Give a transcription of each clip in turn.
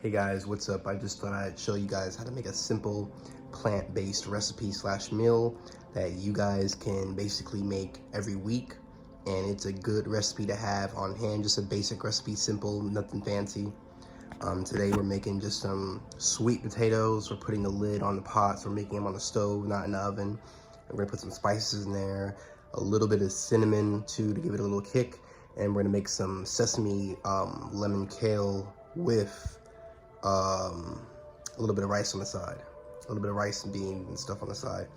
Hey guys, what's up? I just thought I'd show you guys how to make a simple plant-based recipe slash meal that you guys can basically make every week. And it's a good recipe to have on hand, just a basic recipe, simple, nothing fancy. Today we're making just some sweet potatoes. We're putting the lid on the pot, so we're making them on the stove, not in the oven. We're gonna put some spices in there, a little bit of cinnamon too to give it a little kick. And we're gonna make some sesame lemon kale with a little bit of rice on the side, a little bit of rice and beans and stuff on the side.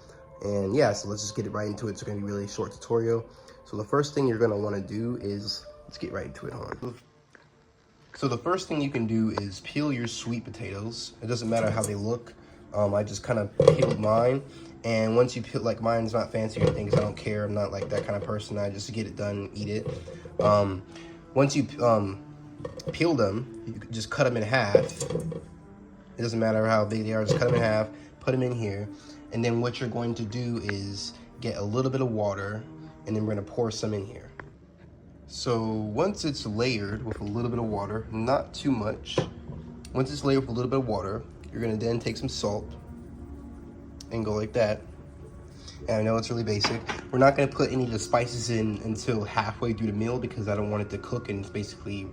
And yeah, so let's just get right into it. It's gonna be a really short tutorial. So the first thing you're gonna wanna do is, let's get right into it, So the first thing you can do is peel your sweet potatoes. It doesn't matter how they look. I just kind of peeled mine. And once you peel, like mine's not fancy or anything, because I don't care. I'm not like that kind of person. I just get it done, eat it. Once you peel them, you can just cut them in half. It doesn't matter how big they are, just cut them in half, put them in here. And then what you're going to do is get a little bit of water, and then we're gonna pour some in here. So once it's layered with a little bit of water, not too much. Once it's layered with a little bit of water, you're gonna then take some salt and go like that. And I know it's really basic. We're not gonna put any of the spices in until halfway through the meal because I don't want it to cook, and it's basically,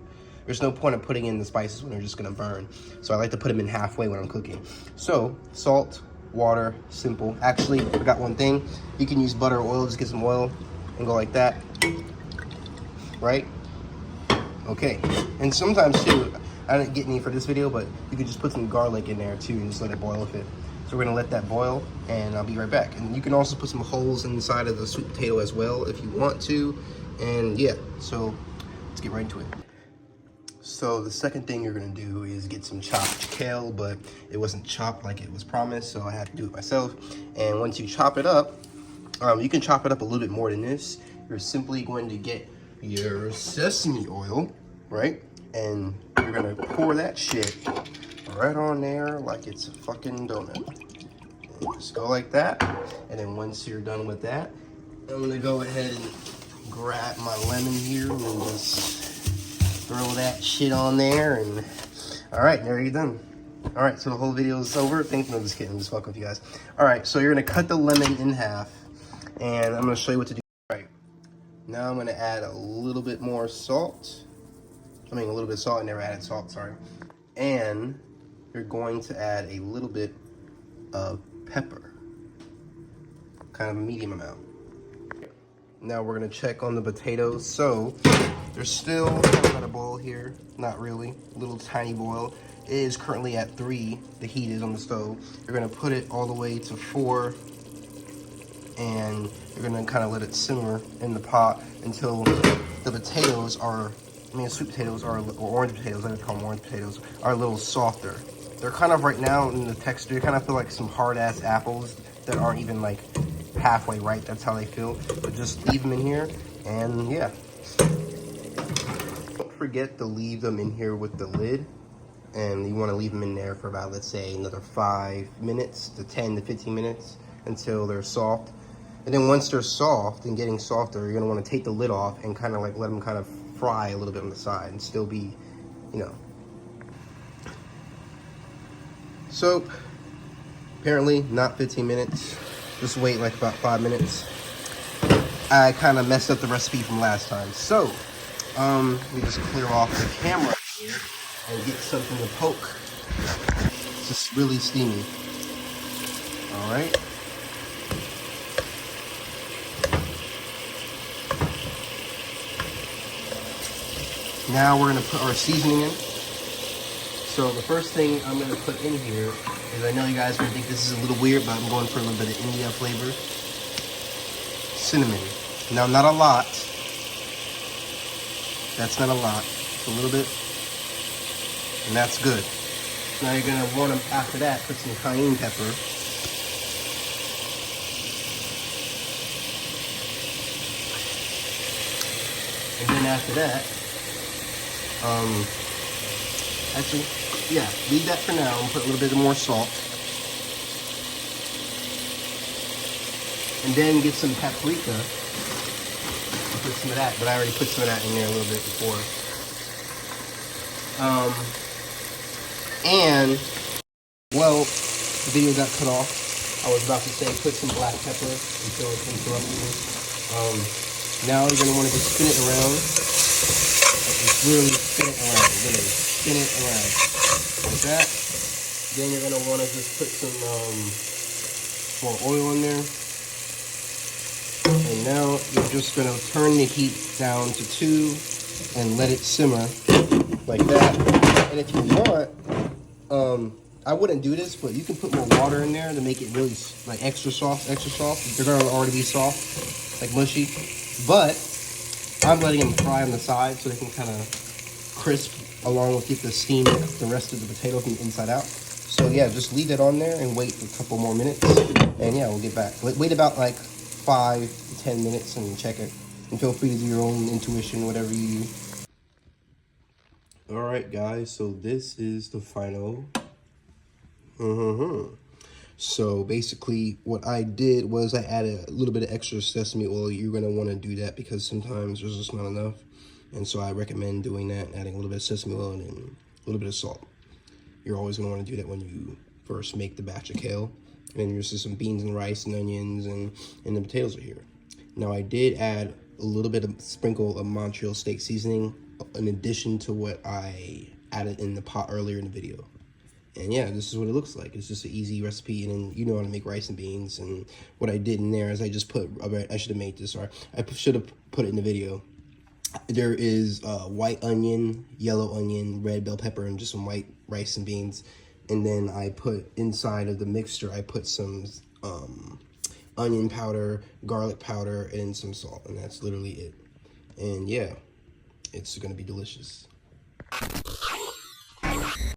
there's no point of putting in the spices when they're just gonna burn. So I like to put them in halfway when I'm cooking. So salt, water, simple. Actually, I forgot one thing. You can use butter or oil, just get some oil and go like that, right? Okay, and sometimes too, I didn't get any for this video, but you could just put some garlic in there too and just let it boil with it. So we're gonna let that boil, and I'll be right back. And you can also put some holes inside of the sweet potato as well if you want to. And yeah, so let's get right into it. So the second thing you're gonna do is get some chopped kale, but it wasn't chopped like it was promised, so I had to do it myself. And once you chop it up, you can chop it up a little bit more than this. You're simply going to get your sesame oil, right? And you're gonna pour that shit right on there like it's a fucking donut. And just go like that. And then once you're done with that, I'm gonna go ahead and grab my lemon here and just throw that shit on there. And all right, there you're done. All right, so the whole video is over. Thanks, no, just kidding, I'm just fucking with you guys. All right, so you're gonna cut the lemon in half, and I'm gonna show you what to do. All right, now I'm gonna add a little bit more salt. I mean, a little bit of salt. I never added salt, sorry. And you're going to add a little bit of pepper, kind of a medium amount. Now we're gonna check on the potatoes. So they're still at a boil here, not really, a little tiny boil. It is currently at 3, the heat is on the stove. You're gonna put it all the way to 4, and you're gonna kind of let it simmer in the pot until the potatoes are, sweet potatoes are, or orange potatoes, I would call them orange potatoes, are a little softer. They're kind of right now in the texture, you kind of feel like some hard ass apples that aren't even like halfway right. That's how they feel. But just leave them in here, and yeah. Don't forget to leave them in here with the lid, and you want to leave them in there for about, let's say, another 5 minutes to 10 to 15 minutes until they're soft. And then once they're soft and getting softer, you're gonna want to take the lid off and kind of like let them kind of fry a little bit on the side and still be, you know. So apparently not 15 minutes, just wait like about 5 minutes. I kind of messed up the recipe from last time. So we just clear off the camera here and get something to poke. It's just really steamy. All right. Now we're gonna put our seasoning in. So the first thing I'm gonna put in here is, I know you guys are gonna think this is a little weird, but I'm going for a little bit of India flavor. Cinnamon. Now, not a lot. That's not a lot. It's a little bit. And that's good. Now you're gonna want to, after that, put some cayenne pepper. And then after that, actually, yeah, leave that for now and put a little bit more salt. And then get some paprika. I'll put some of that, but I already put some of that in there a little bit before. And, well, the video got cut off. I was about to say put some black pepper until it interrupted me. Now you're gonna want to just spin it around. Just really spin it around, literally spin it around like that. Then you're gonna want to just put some more oil in there. And now you're just gonna turn the heat down to 2 and let it simmer like that. And if you want, I wouldn't do this, but you can put more water in there to make it really like extra soft, extra soft. They're gonna already be soft, like mushy. But I'm letting them fry on the side so they can kind of crisp along with get the steam, the rest of the potato from the inside out. So yeah, just leave it on there and wait a couple more minutes. And yeah, we'll get back. Wait about like 5 to 10 minutes and check it. And feel free to do your own intuition, whatever you use. All right, guys, so this is the final. So basically what I did was I added a little bit of extra sesame oil. You're going to want to do that because sometimes there's just not enough. And so I recommend doing that, adding a little bit of sesame oil and a little bit of salt. You're always going to want to do that when you first make the batch of kale. And there's just some beans and rice and onions and the potatoes are here. Now I did add a little bit of sprinkle of Montreal steak seasoning in addition to what I added in the pot earlier in the video. And yeah, this is what it looks like. It's just an easy recipe, and then you know how to make rice and beans. And what I did in there is I just put, I should have made this, or I should have put it in the video. There is white onion, yellow onion, red bell pepper, and just some white rice and beans. And then I put inside of the mixture, I put some onion powder, garlic powder, and some salt. And that's literally it. And yeah, it's gonna be delicious.